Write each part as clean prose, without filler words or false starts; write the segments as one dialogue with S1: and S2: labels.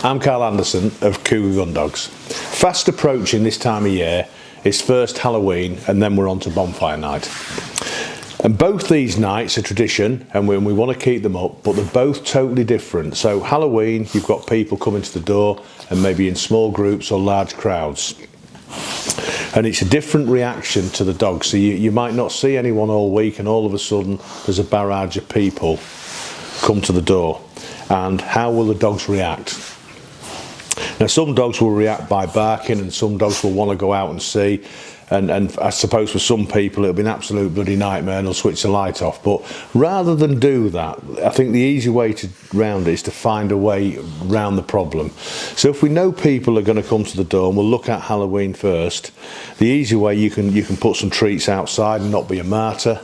S1: I'm Carl Anderson of Kugae Gundogs. Fast approaching this time of year is first Halloween and then we're on to Bonfire Night. And both these nights are tradition and we want to keep them up, but they're both totally different. So Halloween, you've got people coming to the door and maybe in small groups or large crowds. And it's a different reaction to the dogs. So you might not see anyone all week and all of a sudden there's a barrage of people come to the door. And how will the dogs react? Now some dogs will react by barking and some dogs will want to go out and see, and I suppose for some people it'll be an absolute bloody nightmare and they'll switch the light off. But rather than do that, I think the easy way to round it is to find a way round the problem. So if we know people are going to come to the door and we'll look at Halloween first, the easy way you can put some treats outside and not be a martyr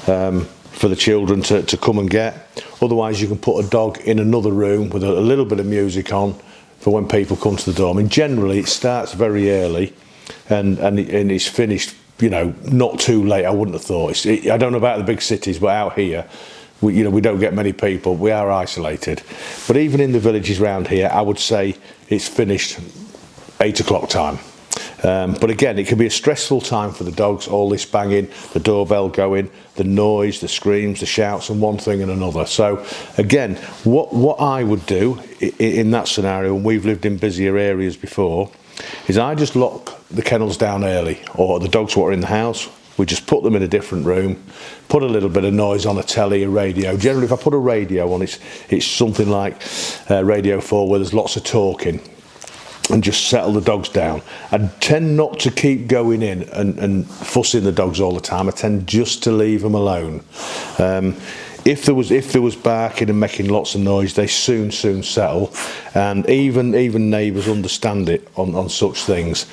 S1: for the children to come and get. Otherwise you can put a dog in another room with a little bit of music on for when people come to the door. I mean, generally it starts very early and it's finished, you know, not too late. I wouldn't have thought. I don't know about the big cities, but out here, we don't get many people. We are isolated. But even in the villages around here, I would say it's finished 8 o'clock time. But again, it can be a stressful time for the dogs, all this banging, the doorbell going, the noise, the screams, the shouts, and one thing and another. So again, what I would do in that scenario, and we've lived in busier areas before, is I just lock the kennels down early, or the dogs what are in the house, we just put them in a different room, put a little bit of noise on a telly, a radio. Generally, if I put a radio on, it's something like Radio 4 where there's lots of talking, and just settle the dogs down. I tend not to keep going in and fussing the dogs all the time. I tend just to leave them alone. If there was barking and making lots of noise, they soon settle, and even neighbours understand it on such things.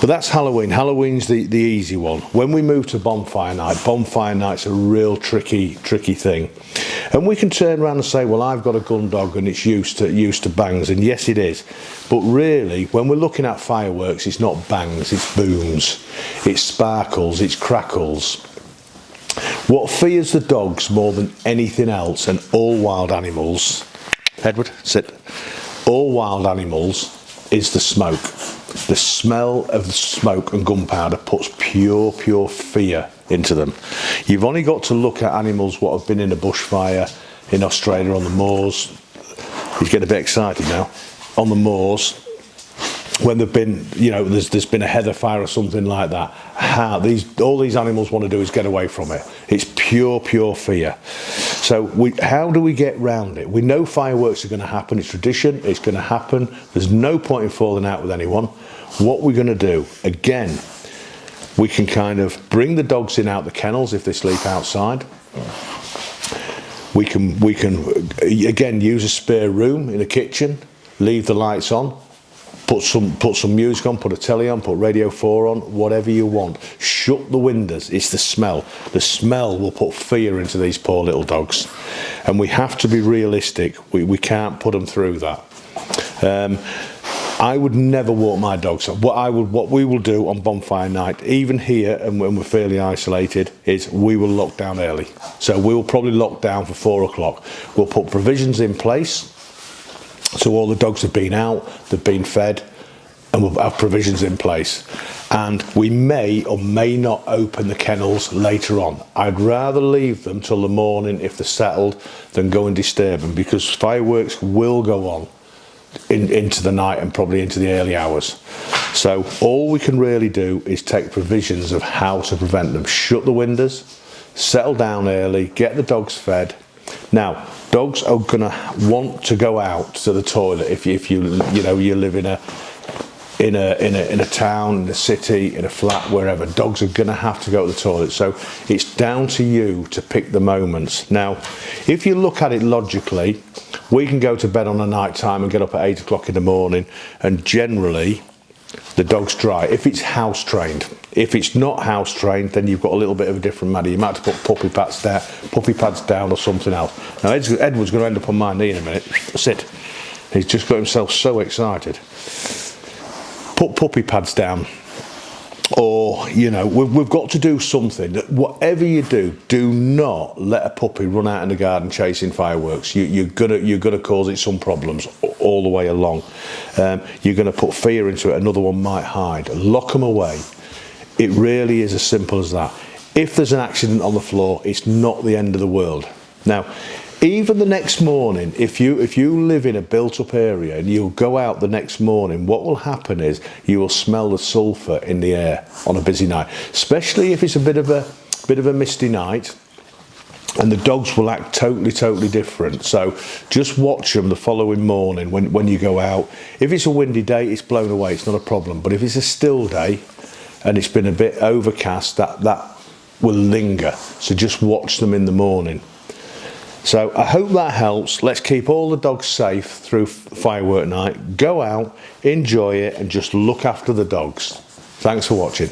S1: But that's Halloween. Halloween's the easy one. When we move to Bonfire Night's a real tricky thing. And we can turn around and say, well, I've got a gun dog and it's used to bangs, and yes it is. But really, when we're looking at fireworks, it's not bangs, it's booms, it's sparkles, it's crackles. What fears the dogs more than anything else, and all wild animals, Edward, sit, all wild animals, is the smoke. The smell of the smoke and gunpowder puts pure fear into them. You've only got to look at animals what have been in a bushfire in Australia on the moors. He's getting a bit excited now. On the moors, when there've been, you know, there's been a heather fire or something like that. All these animals want to do is get away from it. It's pure fear. So how do we get round it? We know fireworks are going to happen. It's tradition. It's going to happen. There's no point in falling out with anyone. What we're going to do, again, we can kind of bring the dogs in out the kennels if they sleep outside. We can again use a spare room in the kitchen, leave the lights on, put some music on, put a telly on, put Radio 4 on, whatever you want. Shut the windows. It's the smell. The smell will put fear into these poor little dogs, and we have to be realistic. We can't put them through that. I would never walk my dogs. What we will do on Bonfire Night, even here and when we're fairly isolated, is we will lock down early. So we will probably lock down for 4 o'clock. We'll put provisions in place. So all the dogs have been out, they've been fed, and we'll have provisions in place. And we may or may not open the kennels later on. I'd rather leave them till the morning if they're settled than go and disturb them, because fireworks will go on into the night and probably into the early hours. So all we can really do is take provisions of how to prevent them. Shut the windows, settle down early, get the dogs fed. Now, dogs are gonna want to go out to the toilet if you live in a town, in a city, in a flat, wherever. Dogs are gonna have to go to the toilet. So it's down to you to pick the moments. Now, if you look at it logically, we can go to bed on a night time and get up at 8 o'clock in the morning, and generally the dog's dry if it's house trained. If it's not house trained, then you've got a little bit of a different matter. You might have to put puppy pads down or something else. Now Edward's going to end up on my knee in a minute. Sit. He's just got himself so excited. Put puppy pads down. or you know, we've got to do something. Whatever you do, do not let a puppy run out in the garden chasing fireworks. You're gonna cause it some problems all the way along. You're gonna put fear into it. Another one might hide. Lock them away. It really is as simple as that. If there's an accident on the floor, it's not the end of the world. Now, even the next morning, if you live in a built-up area and you'll go out the next morning, what will happen is you will smell the sulphur in the air on a busy night, especially if it's a bit of a misty night, and the dogs will act totally different. So just watch them the following morning when you go out. If it's a windy day, it's blown away, it's not a problem. But if it's a still day and it's been a bit overcast, that will linger. So just watch them in the morning. So I hope that helps. Let's keep all the dogs safe through firework night. Go out, enjoy it, and just look after the dogs. Thanks for watching.